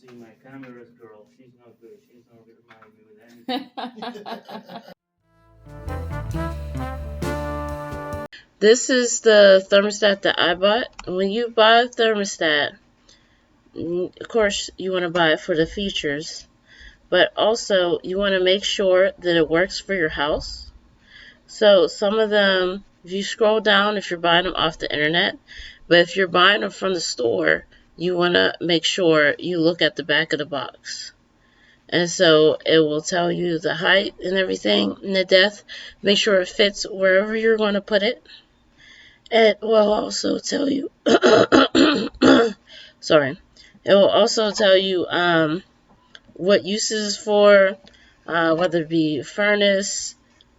See, my camera's girl, she's no good. She's not reminding me with anything. This is the thermostat that I bought. When you buy a thermostat, of course, you want to buy it for the features, but also you want to make sure that it works for your house. So some of them, if you scroll down, if you're buying them off the internet, but if you're buying them from the store, you want to make sure you look at the back of the box. And so it will tell you the height and everything and the depth. Make sure it fits wherever you're going to put it. It will also tell you, sorry, it will also tell you what uses for, whether it be furnace,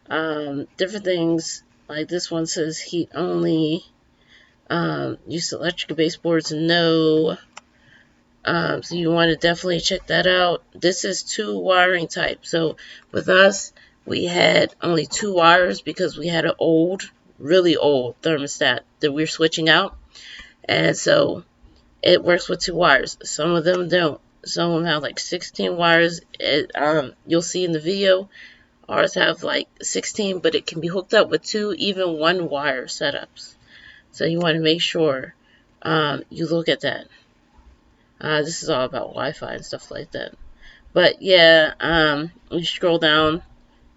different things. Like this one says heat only, use electrical baseboards, no. So you want to definitely check that out. This is 2 wiring type. So with us, we had only 2 wires because we had an old, really old thermostat that we're switching out. And so it works with 2 wires. Some of them don't. Some of them have like 16 wires. You'll see in the video, ours have like 16, but it can be hooked up with 2, even 1 wire setups. So you want to make sure you look at that. This is all about Wi-Fi and stuff like that. But yeah, you scroll down,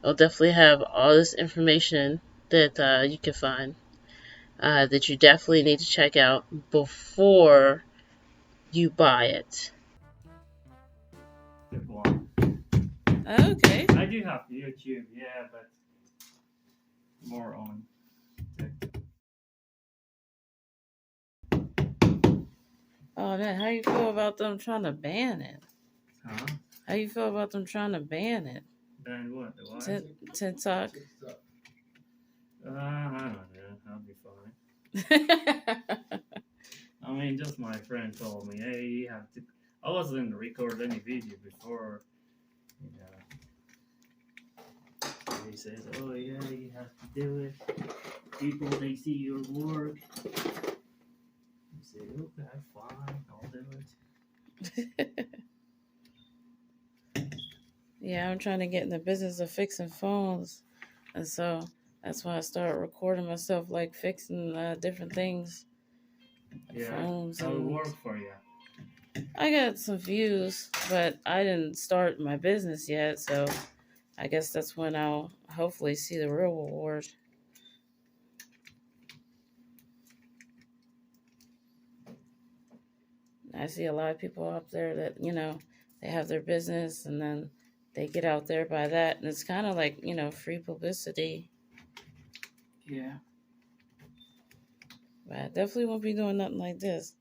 it'll definitely have all this information that you can find that you definitely need to check out before you buy it. Okay. I do have YouTube, yeah, but more on TikTok. Oh man, how you feel about them trying to ban it? Huh? How you feel about them trying to ban it? Ban what? The what? TikTok. I don't know. I'll be fine. I mean, just my friend told me, hey, you have to. I wasn't record any video before, you know. He says, oh yeah, you have to do it. People, they see your work. You say, okay, fine, I'll do it. Yeah, I'm trying to get in the business of fixing phones. And so that's why I started recording myself, like fixing different things. Yeah, phones. How it work for you? I got some views, but I didn't start my business yet. So I guess that's when I'll hopefully see the real reward. I see a lot of people up there that, you know, they have their business and then they get out there by that. And it's kind of like, you know, free publicity. Yeah. But I definitely won't be doing nothing like this.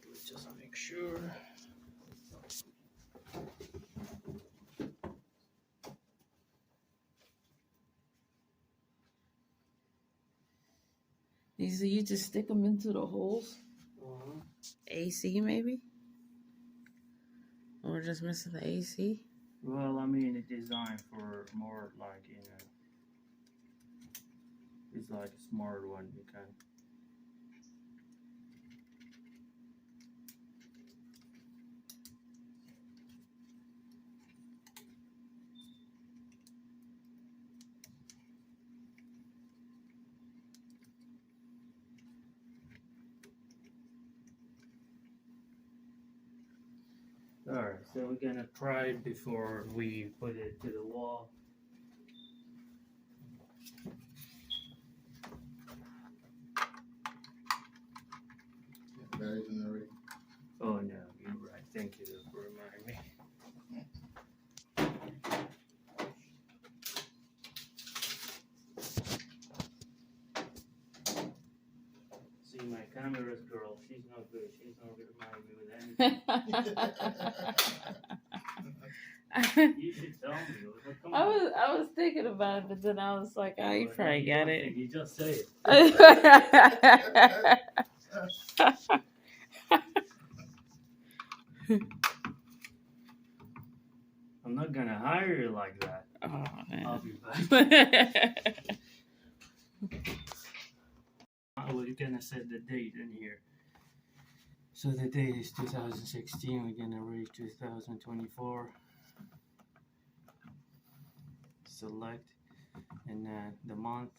Let's just make sure. These you just stick them into the holes. AC maybe? Or just missing the AC? Well, I mean, it's designed for more like, you know, it's like a smart one you can. Alright, so we're gonna try it before we put it to the wall. Batteries in there already? Oh no, you're right. Thank you for reminding me. See, my camera's girl, she's no good. She's not reminding me with anything. You should tell me. Come on. I was thinking about it, but then I was like, oh, you probably got it. You just say it. I'm not gonna hire you like that. Oh, I'll man. be back. Well, you're gonna set the date in here. So the date is 2016. We're gonna reach 2024. Select, and the month.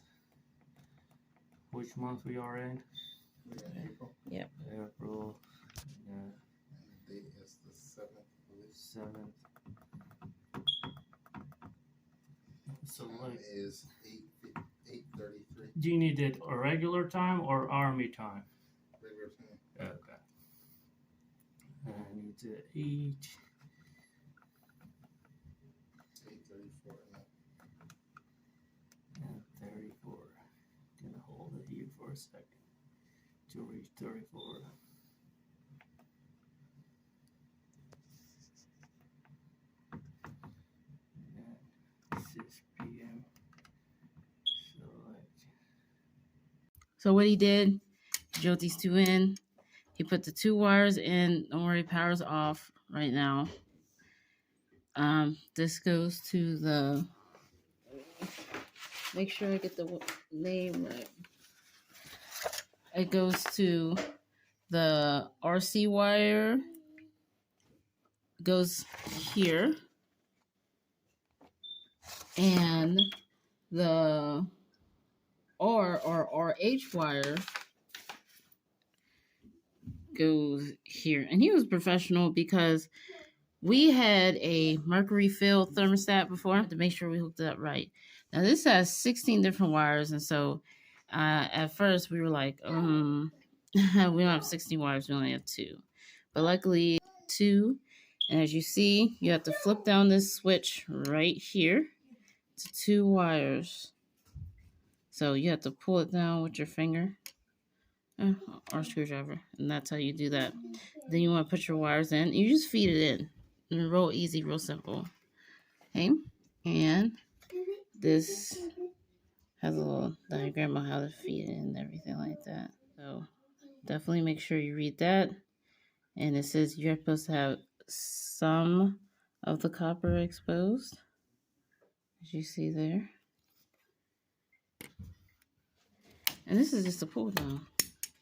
Which month we are in? April. Yep. April. And the date is the 7th. 7th. Select. Is 8:33. Do you need it a regular time or army time? Regular time. Okay. I need to eat. 8:34. And 34. Gonna hold it here for a second to reach 34. And 6 p.m. Select. So what he did, he drilled these two in. He put the two wires in. Don't worry, power's off right now. This goes to the. Make sure I get the name right. It goes to the RC wire. Goes here, and the R or RH wire goes here. And he was professional because we had a mercury filled thermostat before to make sure we hooked it up right. Now this has 16 different wires, and so at first we were like, we don't have 16 wires, we only have 2. But luckily 2, and as you see, you have to flip down this switch right here to 2 wires. So you have to pull it down with your finger or screwdriver, and that's how you do that. Then you want to put your wires in. You just feed it in. And real easy, real simple. Okay, and this has a little diagram on how to feed it and everything like that. So definitely make sure you read that. And it says you're supposed to have some of the copper exposed, as you see there. And this is just a pull down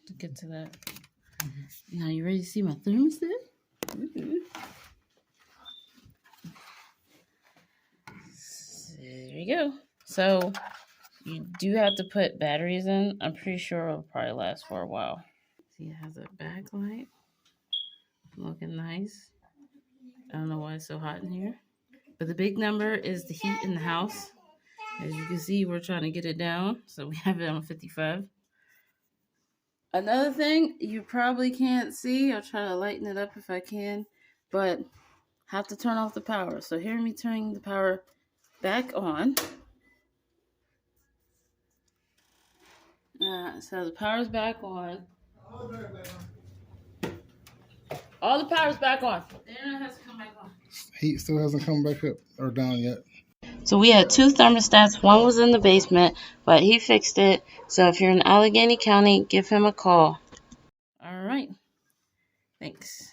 to get to that. Mm-hmm. Now you ready to see my thermostat? Mm-hmm. There you go. So you do have to put batteries in. I'm pretty sure it'll probably last for a while. See, it has a backlight. Looking nice. I don't know why it's so hot in here. But the big number is the heat in the house. As you can see, we're trying to get it down. So we have it on 55. Another thing you probably can't see. I'll try to lighten it up if I can. But have to turn off the power. So hear me turning the power back on. So the power's back on. All the power's back on. The internet has to come back on. Heat still hasn't come back up or down yet. So we had 2 thermostats. One was in the basement, but he fixed it. So if you're in Allegheny County, give him a call. All right. Thanks.